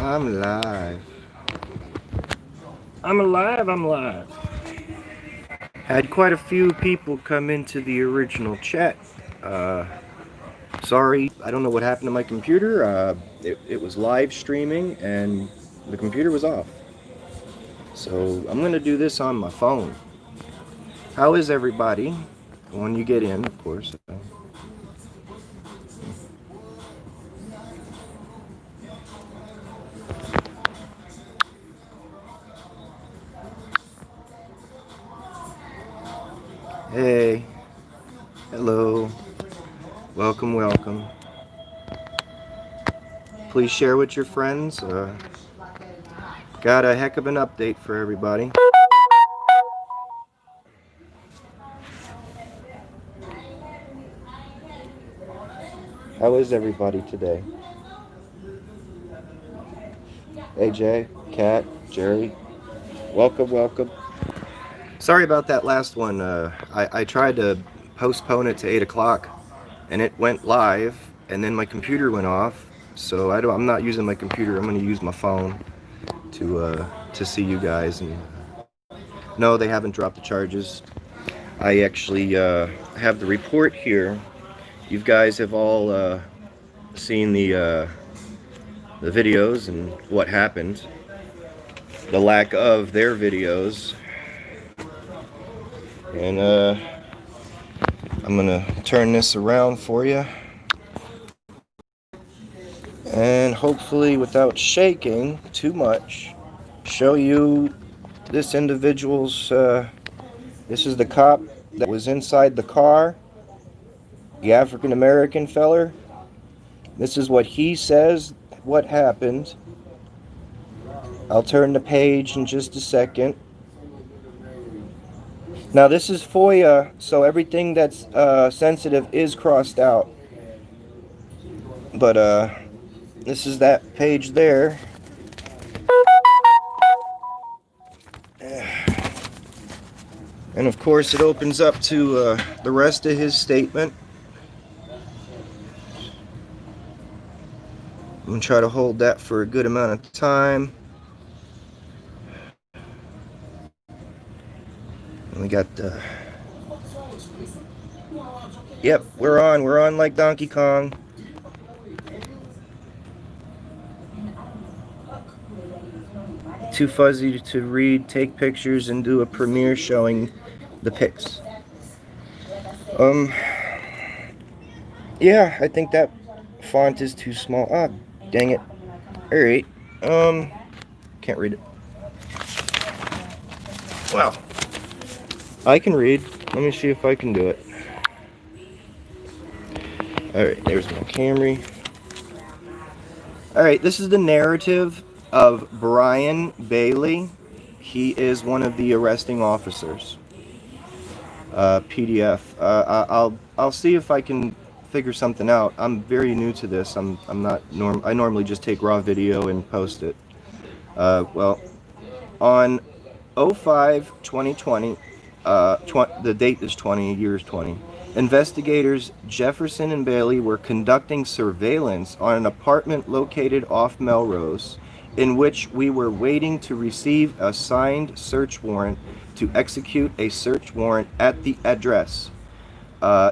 I'm live. I'm alive, I'm live. Had quite a few people come into the original chat. Uh, Sorry, I don't know what happened to my computer. It was live streaming and the computer was off. So I'm going to do this on my phone. How is everybody? When you get in, of course. Hey, hello, welcome, welcome. Please share with your friends. Got a heck of an update for everybody. How is everybody today? AJ, Kat, Jerry, welcome, welcome. Sorry about that last one. I tried to postpone it to 8 o'clock and it went live and then my computer went off. So I'm not using my computer. I'm going to use my phone to see you guys. And no, they haven't dropped the charges. I actually have the report here. You guys have all seen the videos and what happened. The lack of their videos. And I'm gonna turn this around for you. And hopefully without shaking too much, show you this individual's, this is the cop that was inside the car, the African American feller. This is what he says, what happened. I'll turn the page in just a second. Now this is FOIA, so everything that's sensitive is crossed out. But this is that page there. And of course it opens up to the rest of his statement. I'm going to try to hold that for a good amount of time. And we got the... Yep, we're on like Donkey Kong. Too fuzzy to read, take pictures, and do a premiere showing the pics. Yeah, I think that font is too small. Ah, dang it. Alright, can't read it. Well, I can read. Let me see if I can do it. Alright, there's my Camry. Alright, this is the narrative of Brian Bailey. He is one of the arresting officers. PDF. I'll see if I can figure something out. I'm very new to this. I normally just take raw video and post it. Well, on 05/2020, the date is 20, year is 20. Investigators Jefferson and Bailey were conducting surveillance on an apartment located off Melrose, in which we were waiting to receive a signed search warrant to execute a search warrant at the address.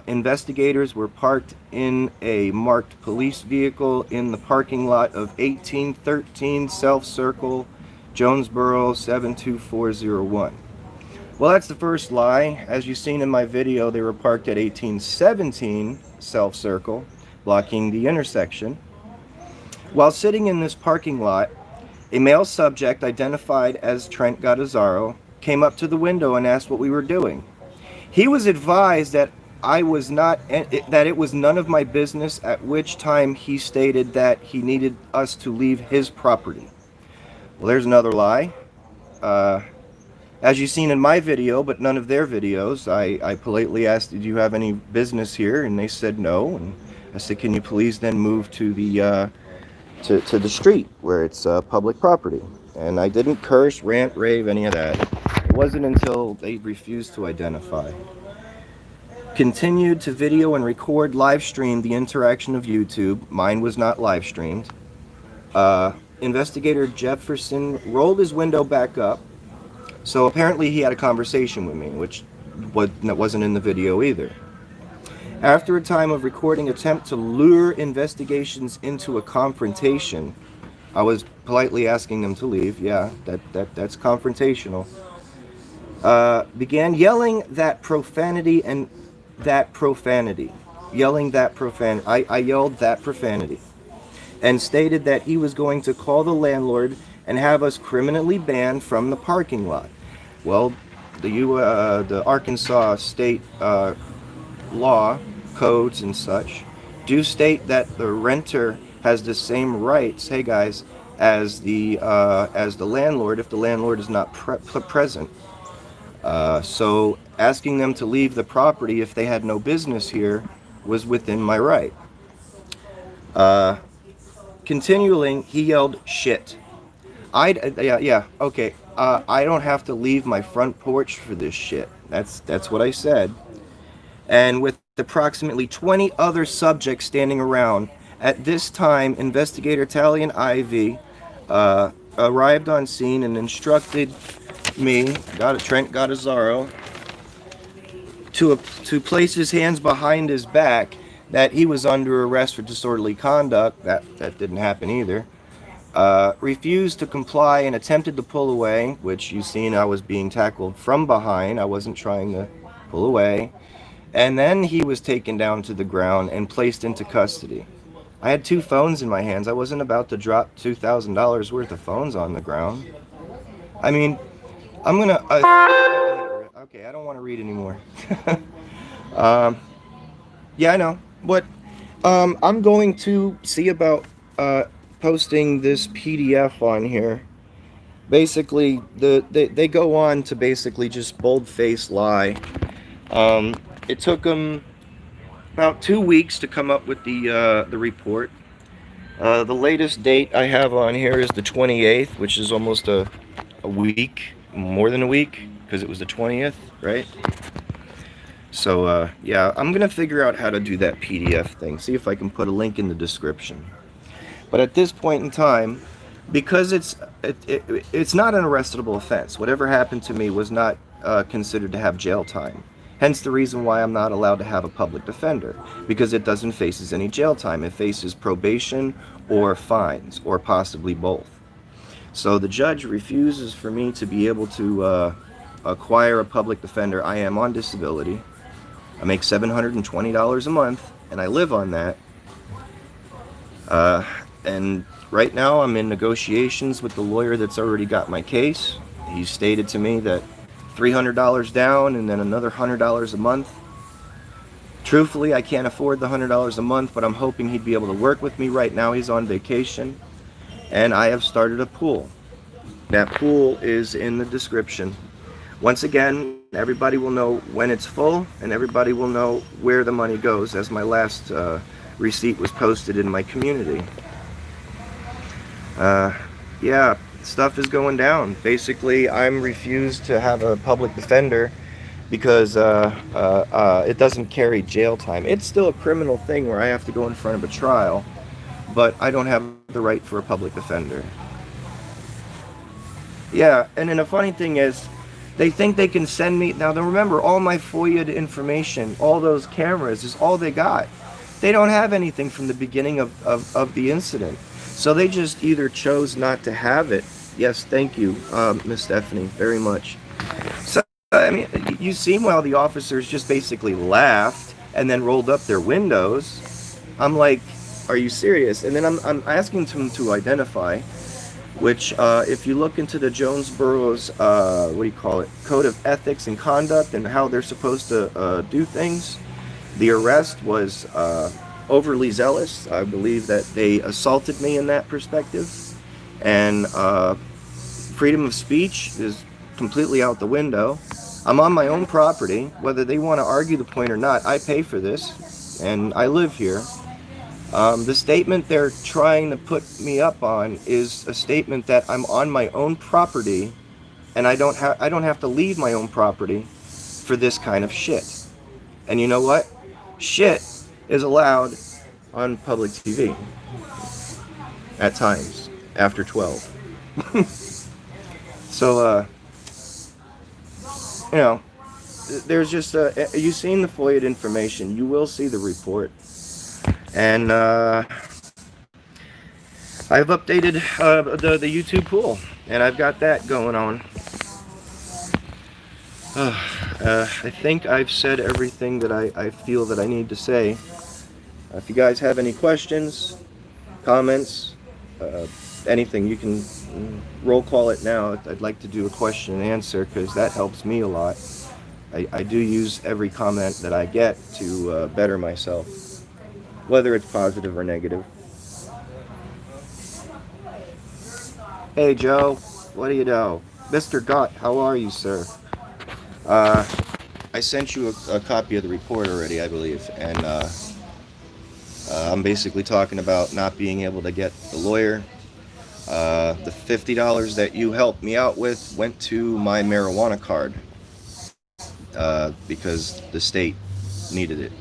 Investigators were parked in a marked police vehicle in the parking lot of 1813 Self Circle, Jonesboro 72401. Well, that's the first lie. As you've seen in my video, they were parked at 1817 Self Circle, blocking the intersection. While sitting in this parking lot, a male subject identified as Trent Gattazzaro came up to the window and asked what we were doing. He was advised that that it was none of my business, at which time he stated that he needed us to leave his property. Well, there's another lie. As you've seen in my video, but none of their videos, I politely asked, did you have any business here? And they said no. And I said, can you please then move to the to the street where it's public property? And I didn't curse, rant, rave, any of that. It wasn't until they refused to identify. Continued to video and record live stream the interaction of YouTube. Mine was not live streamed. Investigator Jefferson rolled his window back up. So apparently he had a conversation with me, which wasn't in the video either. After a time of recording attempt to lure investigations into a confrontation, I was politely asking them to leave. Yeah, that's confrontational. Began yelling that profanity and that profanity. Yelling that profanity. I yelled that profanity. And stated that he was going to call the landlord and have us criminally banned from the parking lot. Well, the Arkansas state law, codes and such, do state that the renter has the same rights, hey guys, as the landlord if the landlord is not present. So asking them to leave the property if they had no business here was within my right. Continuing, he yelled shit. Okay. I don't have to leave my front porch for this shit. That's what I said. And with approximately 20 other subjects standing around, at this time, investigator Talion Ivy arrived on scene and instructed me, Trent Gattazzaro, to place his hands behind his back, that he was under arrest for disorderly conduct. That didn't happen either. Refused to comply and attempted to pull away, which you've seen I was being tackled from behind. I wasn't trying to pull away. And then he was taken down to the ground and placed into custody. I had 2 phones in my hands. I wasn't about to drop $2,000 worth of phones on the ground. I mean, I'm going to... okay, I don't want to read anymore. Yeah, I know. But I'm going to see about posting this PDF on here. Basically, they go on to basically just bold-faced lie. It took them about 2 weeks to come up with the report. The latest date I have on here is the 28th, which is almost a week, more than a week, because it was the 20th, right? So, yeah, I'm going to figure out how to do that PDF thing, see if I can put a link in the description. But at this point in time, because it's not an arrestable offense, whatever happened to me was not considered to have jail time. Hence the reason why I'm not allowed to have a public defender, because it doesn't face any jail time. It faces probation or fines, or possibly both. So the judge refuses for me to be able to acquire a public defender. I am on disability. I make $720 a month, and I live on that. And right now I'm in negotiations with the lawyer that's already got my case. He stated to me that $300 down and then another $100 a month. Truthfully, I can't afford the $100 a month, but I'm hoping he'd be able to work with me. Right now he's on vacation, and I have started a pool. That pool is in the description. Once again, everybody will know when it's full, and everybody will know where the money goes, as my last receipt was posted in my community. Yeah, stuff is going down. Basically, I'm refused to have a public defender because it doesn't carry jail time. It's still a criminal thing where I have to go in front of a trial, but I don't have the right for a public defender. Yeah, and then the funny thing is, they think they can send me... Now, remember, all my FOIA information, all those cameras, is all they got. They don't have anything from the beginning of the incident. So they just either chose not to have it. Yes, thank you, Miss Stephanie, very much. So, I mean, you see while the officers just basically laughed and then rolled up their windows. I'm like, are you serious? And then I'm asking them to identify, which if you look into the Jonesboro's, Code of Ethics and Conduct and how they're supposed to do things, the arrest was overly zealous. I believe that they assaulted me in that perspective. And freedom of speech is completely out the window. I'm on my own property. Whether they want to argue the point or not, I pay for this, and I live here. The statement they're trying to put me up on is a statement that I'm on my own property, and I don't have to leave my own property for this kind of shit. And you know what? Shit is allowed on public TV at times. after 12. So, you know, there's just, you've seen the FOIA information. You will see the report. And I've updated the YouTube pool, and I've got that going on. I think I've said everything that I feel that I need to say. If you guys have any questions, comments, anything, you can roll call it now. I'd like to do a question and answer because that helps me a lot. I do use every comment that I get to better myself, whether it's positive or negative. Hey Joe, what do you know? Mr. Gott, how are you, sir? I sent you a copy of the report already, I believe, and I'm basically talking about not being able to get the lawyer. The $50 that you helped me out with went to my marijuana card because the state needed it.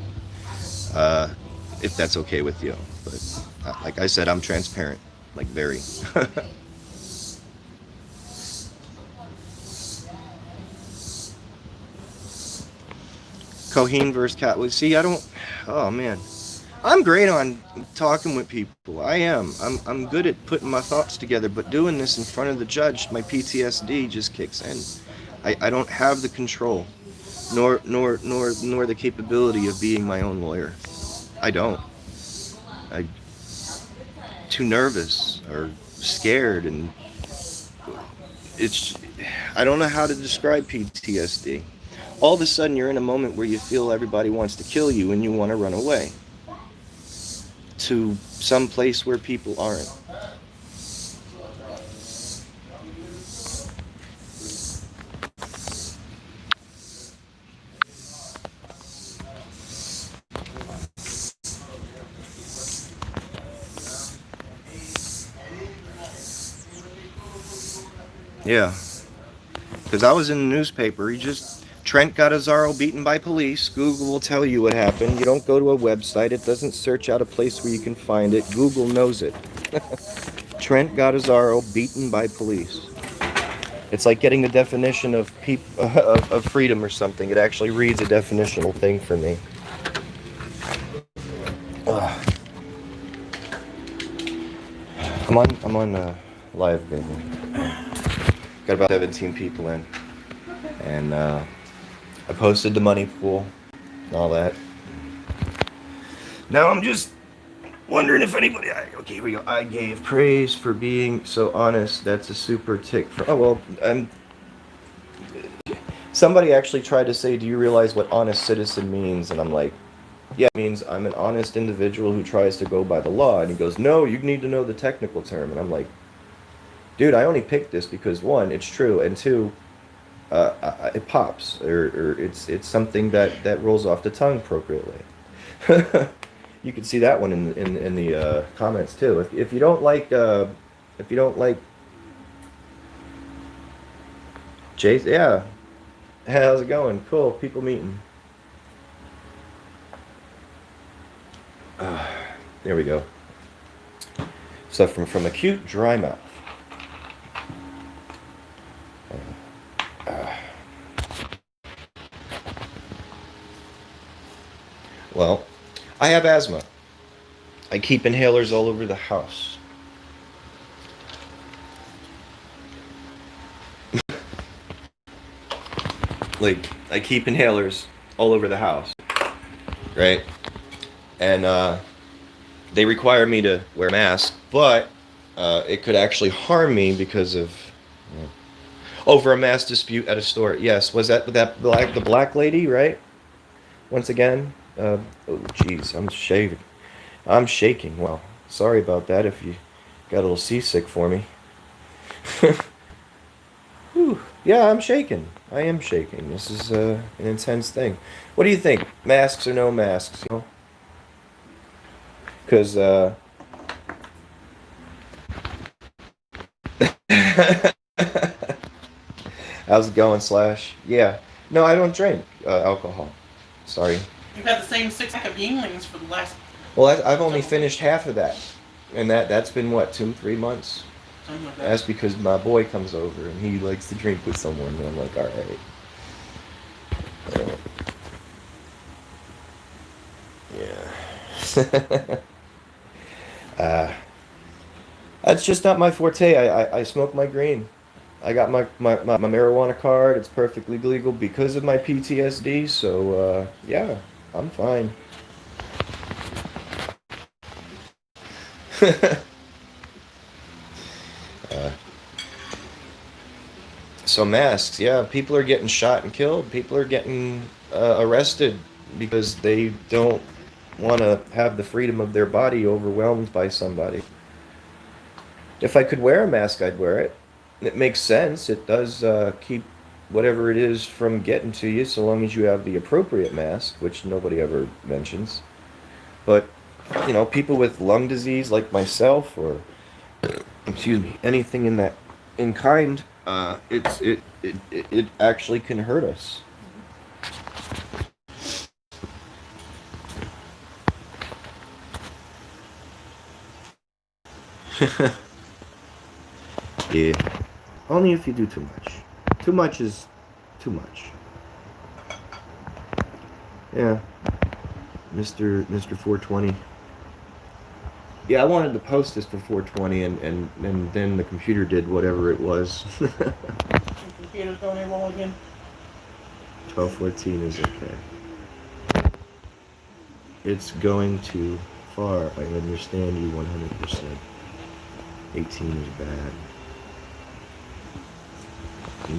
If that's okay with you, but like I said, I'm transparent, like very. Coheen versus Cat. See, I don't. Oh man, I'm great on talking with people. I am. I'm good at putting my thoughts together, but doing this in front of the judge, my PTSD just kicks in. I don't have the control, nor the capability of being my own lawyer. I don't. I'm too nervous or scared, and it's. I don't know how to describe PTSD. All of a sudden you're in a moment where you feel everybody wants to kill you and you want to run away to some place where people aren't. Yeah, because I was in the newspaper. Trent Gattazaro beaten by police. Google will tell you what happened. You don't go to a website. It doesn't search out a place where you can find it. Google knows it. Trent Gattazaro beaten by police. It's like getting the definition of freedom or something. It actually reads a definitional thing for me. I'm on live, baby. Got about 17 people in, and I posted the money pool and all that. Now I'm just wondering if anybody. Okay, here we go. I gave praise for being so honest. That's a super tick. Somebody actually tried to say, "Do you realize what honest citizen means?" And I'm like, "Yeah, it means I'm an honest individual who tries to go by the law." And he goes, "No, you need to know the technical term." And I'm like, "Dude, I only picked this because one, it's true, and two, it pops, or it's something that rolls off the tongue appropriately." You can see that one in the comments too. If you don't like Chase, yeah, how's it going? Cool, people meeting. There we go. Suffering from acute dry mouth. Well, I have asthma. I keep inhalers all over the house. Like, I keep inhalers all over the house, right? And they require me to wear a mask, but it could actually harm me because of over a mass dispute at a store. Yes, was that the black lady, right? Once again, oh jeez, I'm shaking. Well, sorry about that if you got a little seasick for me. Whew. Yeah, I'm shaking. I am shaking. This is an intense thing. What do you think? Masks or no masks? You know, because how's it going, Slash? Yeah. No, I don't drink alcohol. Sorry. You've had the same 6 pack of Yinglings for the last... Well, I've only finished half of that. And that's been, what, 2-3 months? Oh my That's gosh. because my boy comes over and he likes to drink with someone, and I'm like, all right. Yeah. uh, that's just not my forte. I smoke my green. I got my marijuana card. It's perfectly legal because of my PTSD. So, yeah, I'm fine. uh, so masks, yeah, people are getting shot and killed. People are getting arrested because they don't want to have the freedom of their body overwhelmed by somebody. If I could wear a mask, I'd wear it. It makes sense. It does keep whatever it is from getting to you, so long as you have the appropriate mask, which nobody ever mentions. But people with lung disease like myself, or excuse me, anything in kind, it actually can hurt us. Yeah, only if you do too much. Too much is too much. Yeah, Mister 420. Yeah, I wanted to post this for 420, and then the computer did whatever it was. The computer's going to roll again. 1214 is okay. It's going too far. I understand you 100%. 18 is bad.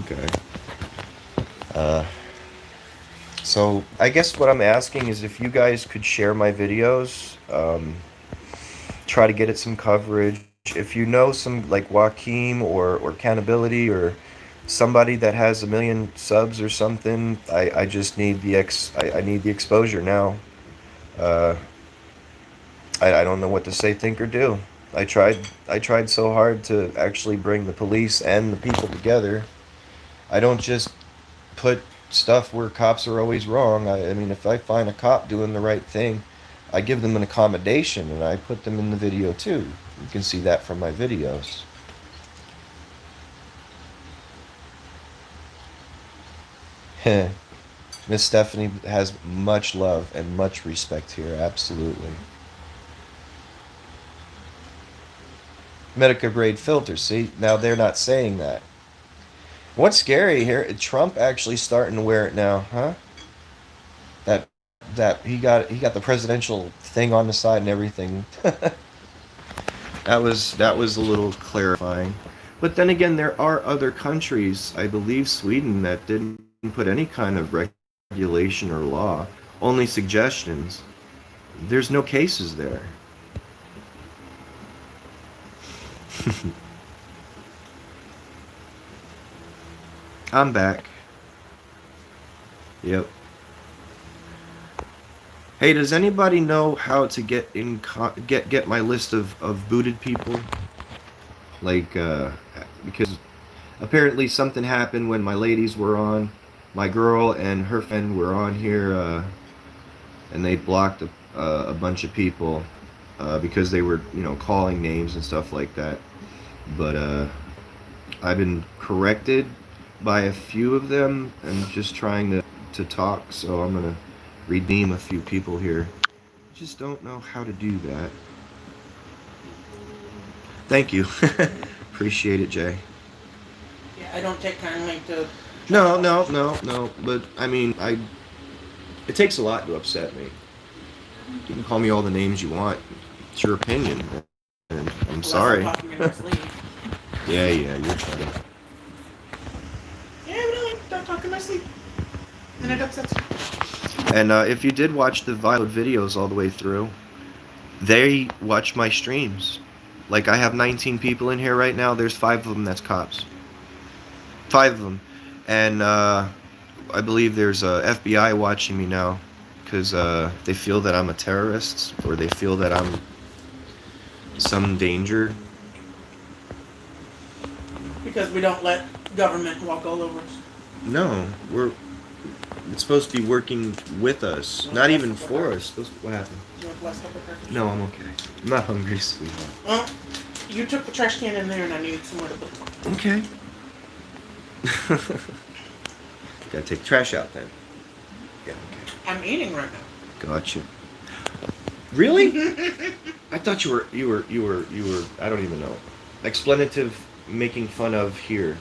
Okay. Uh, so I guess what I'm asking is if you guys could share my videos, try to get it some coverage. If you know some like Joaquim or Cannability or somebody that has 1 million subs or something, I just need I need the exposure now. Uh, I don't know what to say, think, or do. I tried so hard to actually bring the police and the people together. I don't just put stuff where cops are always wrong. I mean, if I find a cop doing the right thing, I give them an accommodation and I put them in the video too. You can see that from my videos. Miss Stephanie has much love and much respect here, absolutely. Medical grade filters, see? Now they're not saying that. What's scary here, Trump actually starting to wear it now, huh? That that he got the presidential thing on the side and everything. That was a little clarifying. But then again, there are other countries, I believe Sweden, that didn't put any kind of regulation or law, only suggestions. There's no cases there. I'm back. Yep. Hey, does anybody know how to get my list of booted people? Like, because apparently something happened when my ladies were on. My girl and her friend were on here, and they blocked a bunch of people because they were, calling names and stuff like that. But I've been corrected by a few of them and just trying to talk, so I'm gonna redeem a few people here. Just don't know how to do that. Thank you. Appreciate it, Jay. Yeah, I don't take kindly to. No, no, no, no. But I mean, it takes a lot to upset me. You can call me all the names you want. It's your opinion, and I'm Unless I'm sorry. talking in my sleep. Yeah, yeah, you're funny. Yeah, really, don't talk in my sleep. And it upsets me. And if you did watch the Violet videos all the way through, they watch my streams. Like I have 19 people in here right now. There's 5 of them that's cops. 5 of them, and I believe there's a FBI watching me now because they feel that I'm a terrorist or they feel that I'm some danger. Because we don't let government walk all over us. No, it's supposed to be working with us, not even for us. What happened? You want less cup of crackers? No, I'm okay. I'm not hungry, sweetheart. Well, you You took the trash can in there, and I needed somewhere to put it. Okay. Gotta take the trash out then. Yeah. Okay. I'm eating right now. Gotcha. Really? I thought you were. I don't even know. Explanative, making fun of here.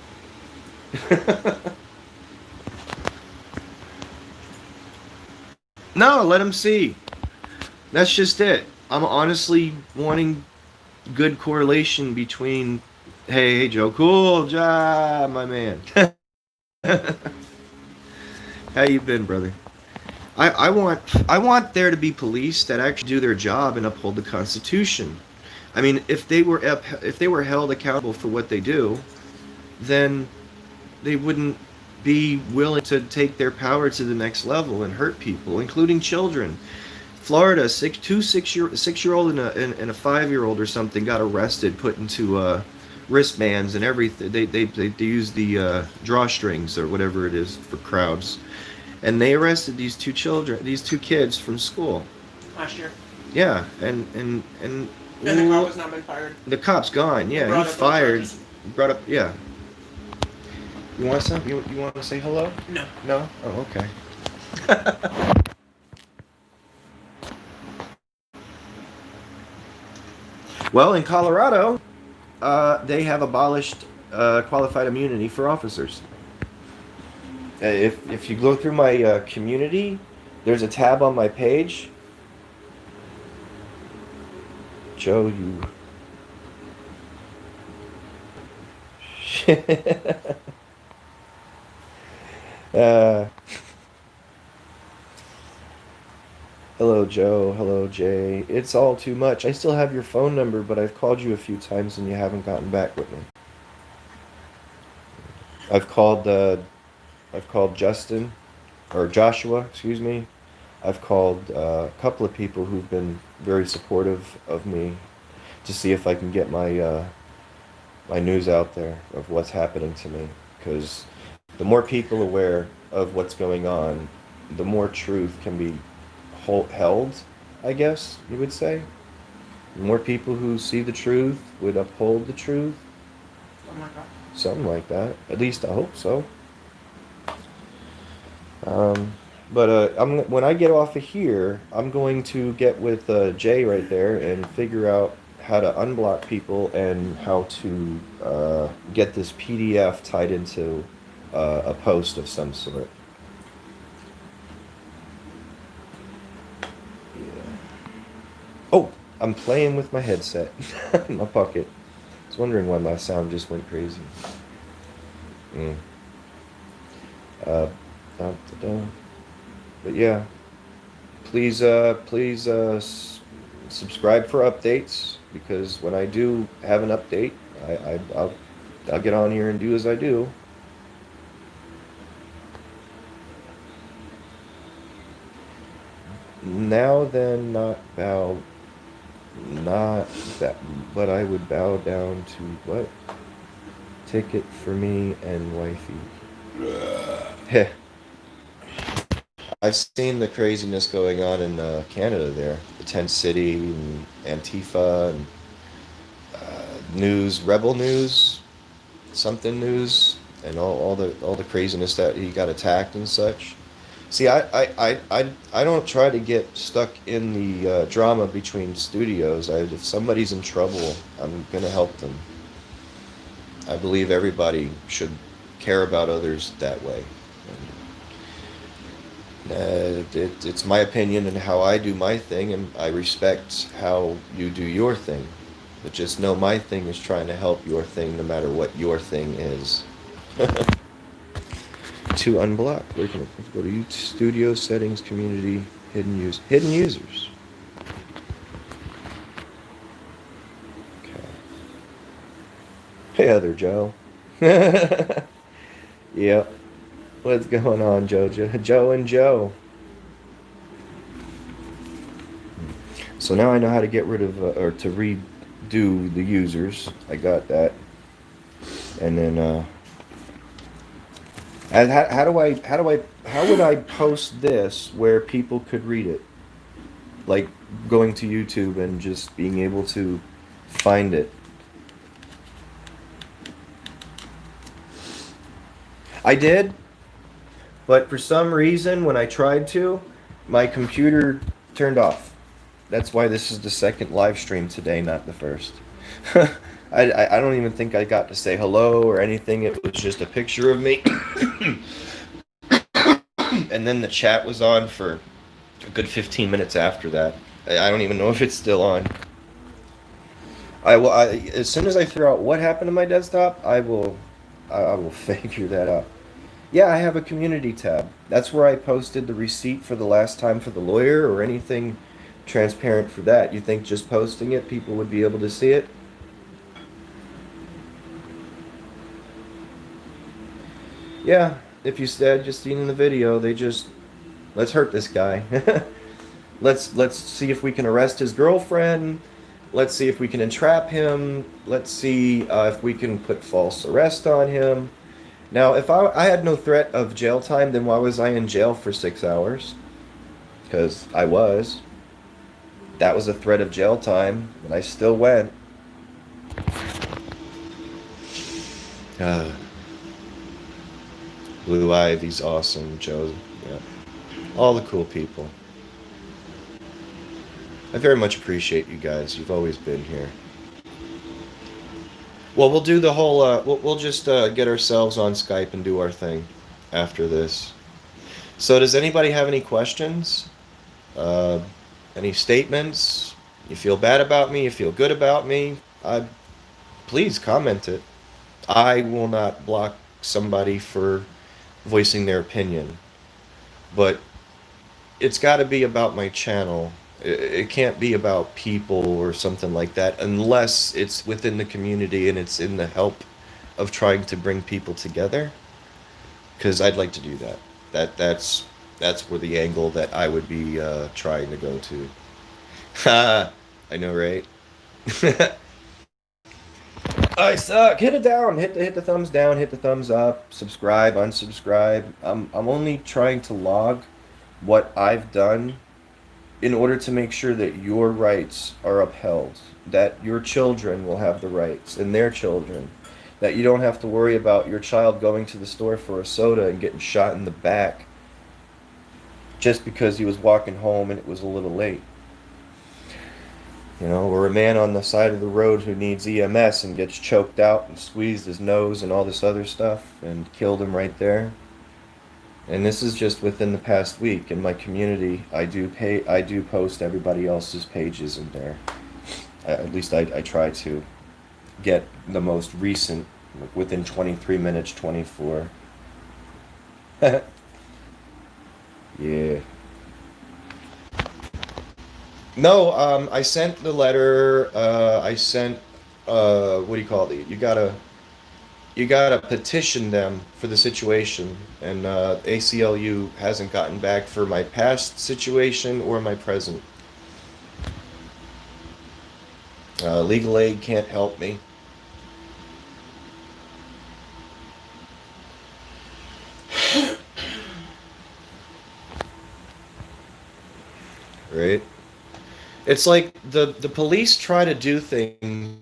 No, let him see. That's just it. I'm honestly wanting good correlation between. Hey, Joe. Cool job, my man. How you been, brother? I want there to be police that actually do their job and uphold the Constitution. I mean, if they were held accountable for what they do, then they wouldn't be willing to take their power to the next level and hurt people, including children. Florida, 6-year-old and a 5-year-old or something got arrested, put into wristbands and everything. They use the drawstrings or whatever it is for crowds, and they arrested these two kids from school Last year. Yeah, and And the cop has not been fired. the cop's gone. Yeah, Brought he up fired. charges. Brought up. Yeah. You want some? You want to say hello? No. No. Oh, okay. Well, in Colorado, they have abolished qualified immunity for officers. If you go through my community, there's a tab on my page. Joe, you. uh, Hello, Joe. Hello, Jay. It's all too much. I still have your phone number, but I've called you a few times and you haven't gotten back with me. I've called. I've called Justin, or Joshua, excuse me. I've called a couple of people who've been very supportive of me to see if I can get my news out there of what's happening to me. Because the more people aware of what's going on, the more truth can be held, I guess you would say. The more people who see the truth would uphold the truth. Oh my god. Something like that. At least I hope so. When I get off of here, I'm going to get with Jay right there and figure out how to unblock people and how to get this PDF tied into a post of some sort. Yeah. Oh, I'm playing with my headset in my pocket. I was wondering why my sound just went crazy. Da-da-da. But yeah, please subscribe for updates, because when I do have an update, I'll get on here and do as I do. Now then, not that, but I would bow down to what? Ticket for me and wifey. Heh. I've seen the craziness going on in Canada there. The Tent City and Antifa and news, rebel news, something news, and all the craziness that he got attacked and such. See, I don't try to get stuck in the drama between studios. If somebody's in trouble, I'm gonna help them. I believe everybody should care about others that way. It's my opinion and how I do my thing, and I respect how you do your thing. But just know my thing is trying to help your thing, no matter what your thing is. To unblock, where can I go to? YouTube Studio Settings, Community, Hidden Users. Okay. Hey, other Joe. Yep. What's going on, Joe and Joe? So now I know how to get rid of, or to redo the users. I got that. And then, how would I post this where people could read it? Like going to YouTube and just being able to find it. I did, but for some reason, when I tried to, my computer turned off. That's why this is the second live stream today, not the first. I don't even think I got to say hello or anything. It was just a picture of me. And then the chat was on for a good 15 minutes after that. I don't even know if it's still on. As soon as I figure out what happened to my desktop, I will figure that out. Yeah, I have a community tab. That's where I posted the receipt for the last time for the lawyer or anything transparent for that. You think just posting it, people would be able to see it? Yeah, if you said just seen in the video, they just let's hurt this guy. Let's see if we can arrest his girlfriend. Let's see if we can entrap him. Let's see if we can put false arrest on him. Now, if I had no threat of jail time, then why was I in jail for 6 hours? Because I was. That was a threat of jail time, and I still went. Uh, Blue Ivy's awesome, Joe. Yeah. All the cool people. I very much appreciate you guys. You've always been here. Well, we'll do the whole. We'll just get ourselves on Skype and do our thing after this. So, does anybody have any questions? Uh, any statements? You feel bad about me? You feel good about me? Please comment it. I will not block somebody for voicing their opinion, but it's got to be about my channel. It can't be about people or something like that unless it's within the community and it's in the help of trying to bring people together, because I'd like to do that. That's where the angle that I would be trying to go to. I know, right? I suck. Hit it down. Hit the thumbs down. Hit the thumbs up. Subscribe. Unsubscribe. I'm only trying to log what I've done in order to make sure that your rights are upheld, that your children will have the rights and their children, that you don't have to worry about your child going to the store for a soda and getting shot in the back just because he was walking home and it was a little late. You know, or a man on the side of the road who needs EMS and gets choked out and squeezed his nose and all this other stuff and killed him right there. And this is just within the past week. In my community, I do post everybody else's pages in there. At least I try to get the most recent, within 23 minutes, 24. Yeah. No, I sent the letter. I sent, what do you call it? You gotta petition them for the situation, and ACLU hasn't gotten back for my past situation or my present. Legal aid can't help me. Right? It's like the police try to do things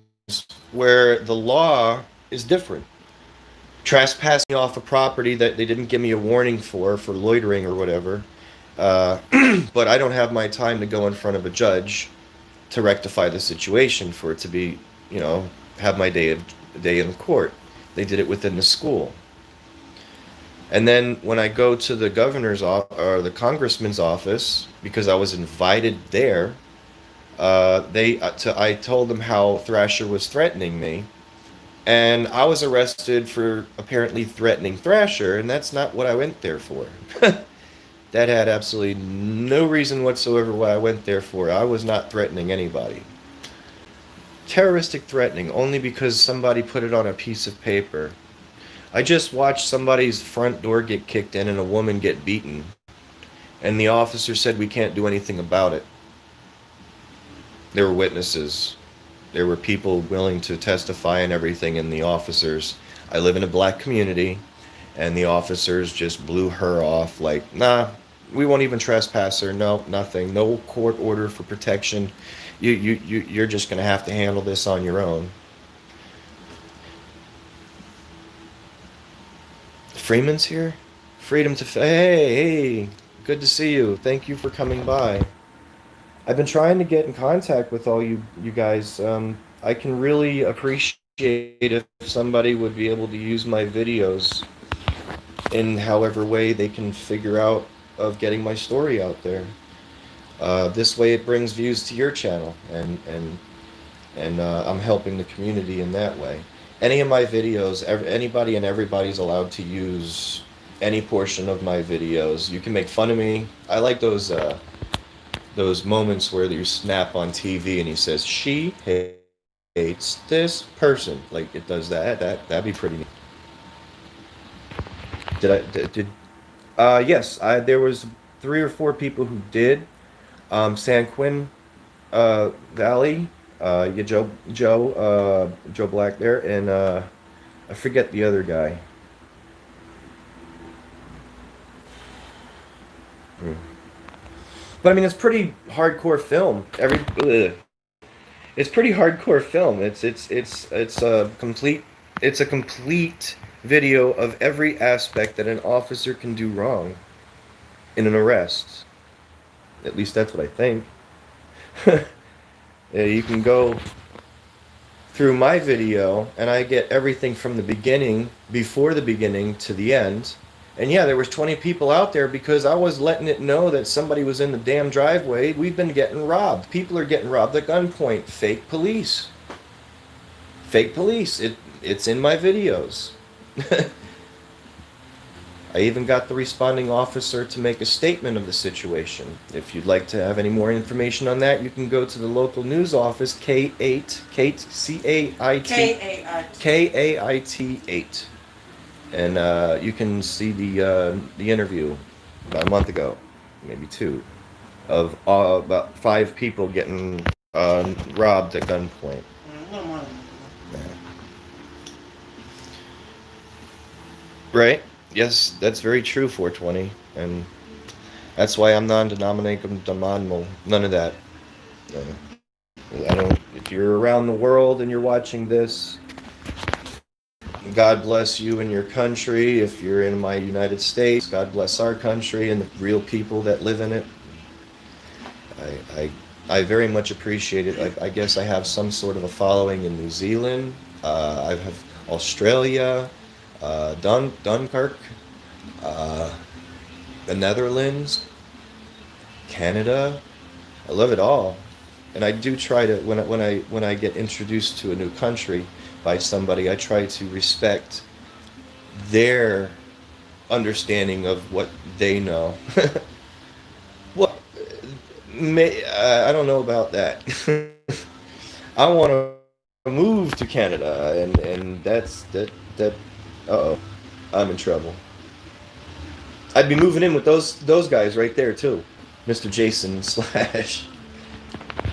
where the law is different. Trespassing off a property that they didn't give me a warning for loitering or whatever. But I don't have my time to go in front of a judge to rectify the situation for it to be, have my day in court. They did it within the school. And then when I go to the governor's or the congressman's office, because I was invited there, I told them how Thrasher was threatening me, and I was arrested for apparently threatening Thrasher, and that's not what I went there for. That had absolutely no reason whatsoever why I went there for. I was not threatening anybody. Terroristic threatening only because somebody put it on a piece of paper. I just watched somebody's front door get kicked in and a woman get beaten, and the officer said we can't do anything about it. There were witnesses. There were people willing to testify and everything, and the officers. I live in a black community, and the officers just blew her off like, nah, we won't even trespass her. No, nothing. No court order for protection. You're just going to have to handle this on your own. Freeman's here? Freedom to... Hey, good to see you. Thank you for coming by. I've been trying to get in contact with all you guys. I can really appreciate if somebody would be able to use my videos in however way they can figure out of getting my story out there. This way it brings views to your channel, and I'm helping the community in that way. Any of my videos, anybody and everybody's allowed to use any portion of my videos. You can make fun of me. I like those moments where you snap on TV and he says, "She hates this person." Like it does that. That'd be pretty neat. Yes, there was 3 or 4 people who did. San Quinn Valley, yeah, Joe Black there, and I forget the other guy. But I mean, it's pretty hardcore film. It's pretty hardcore film. It's a complete video of every aspect that an officer can do wrong in an arrest. At least that's what I think. Yeah, you can go through my video and I get everything from the beginning, before the beginning, to the end. And yeah, there was 20 people out there because I was letting it know that somebody was in the damn driveway. We've been getting robbed. People are getting robbed at gunpoint. Fake police. Fake police. It's in my videos. I even got the responding officer to make a statement of the situation. If you'd like to have any more information on that, you can go to the local news office, K8, K-A-I-T 8. And you can see the interview about a month ago, maybe 2, of about 5 people getting robbed at gunpoint. Yeah. Right? Yes, that's very true, 420. And that's why I'm non-denominational. None of that. I don't. If you're around the world and you're watching this, God bless you and your country. If you're in my United States, God bless our country and the real people that live in it. I very much appreciate it. I guess I have some sort of a following in New Zealand. I have Australia, Dunkirk, the Netherlands, Canada. I love it all, and I do try to when I get introduced to a new country by somebody, I try to respect their understanding of what they know. Well, I don't know about that. I want to move to Canada, and that's. Uh-oh, I'm in trouble. I'd be moving in with those guys right there too, Mr. Jason Slash.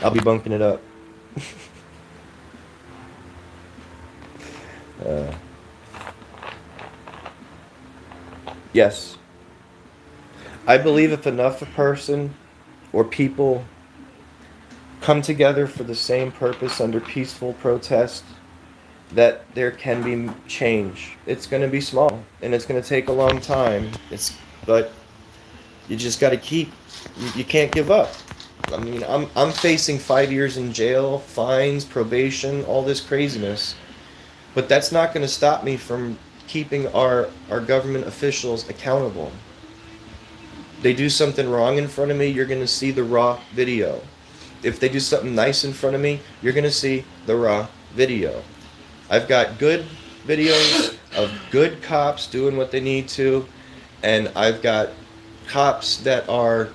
I'll be bunking it up. Yes, I believe if enough a person or people come together for the same purpose under peaceful protest, that there can be change. It's going to be small and it's going to take a long time. But you just got to keep. You can't give up. I mean, I'm facing 5 years in jail, fines, probation, all this craziness, but that's not going to stop me from keeping our government officials accountable. They do something wrong in front of me, you're going to see the raw video. If they do something nice in front of me, you're going to see the raw video. I've got good videos of good cops doing what they need to, and I've got cops that are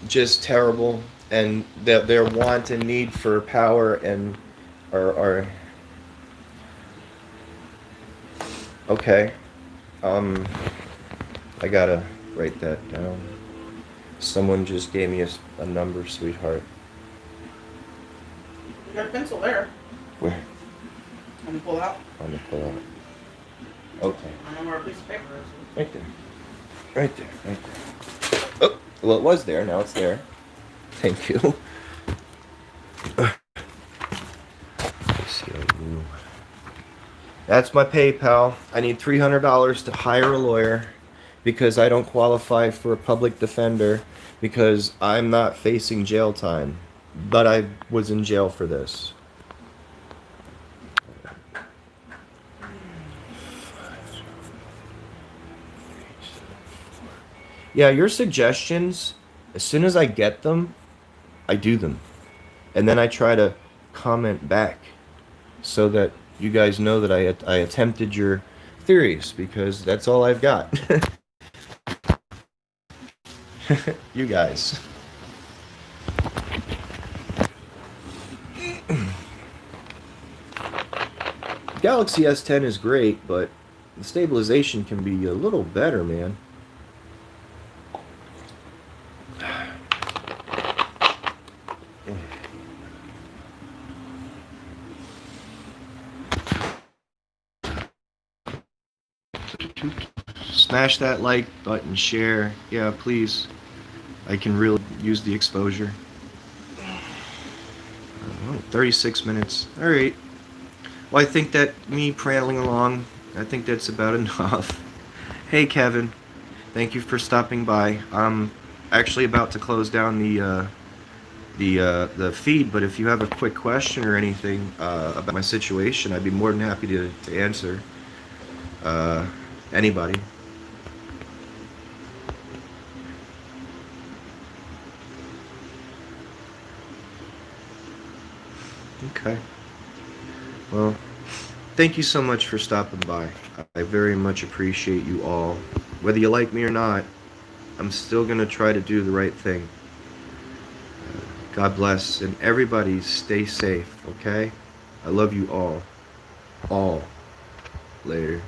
just terrible, and their want and need for power and are okay. I gotta write that down. Someone just gave me a number, sweetheart. You got a pencil there. Where? Let me pull out. On the pull out. Okay. I know where a piece of paper is. Right there. Right there. Right there. Oh, well, it was there. Now it's there. Thank you. ACLU. That's my PayPal. I need $300 to hire a lawyer because I don't qualify for a public defender because I'm not facing jail time. But I was in jail for this. Yeah, your suggestions, as soon as I get them, I do them. And then I try to comment back so that you guys know that I attempted your theories because that's all I've got. You guys. Galaxy S10 is great, but the stabilization can be a little better, man. Smash that like button, share. Yeah, please. I can really use the exposure. Oh, 36 minutes. All right. Well, I think that me prattling along, I think that's about enough. Hey, Kevin. Thank you for stopping by. I'm actually about to close down the feed, but if you have a quick question or anything about my situation, I'd be more than happy to answer. Anybody. Okay. Well, thank you so much for stopping by. I very much appreciate you all. Whether you like me or not, I'm still going to try to do the right thing. God bless, and everybody stay safe, okay? I love you all. All. Later.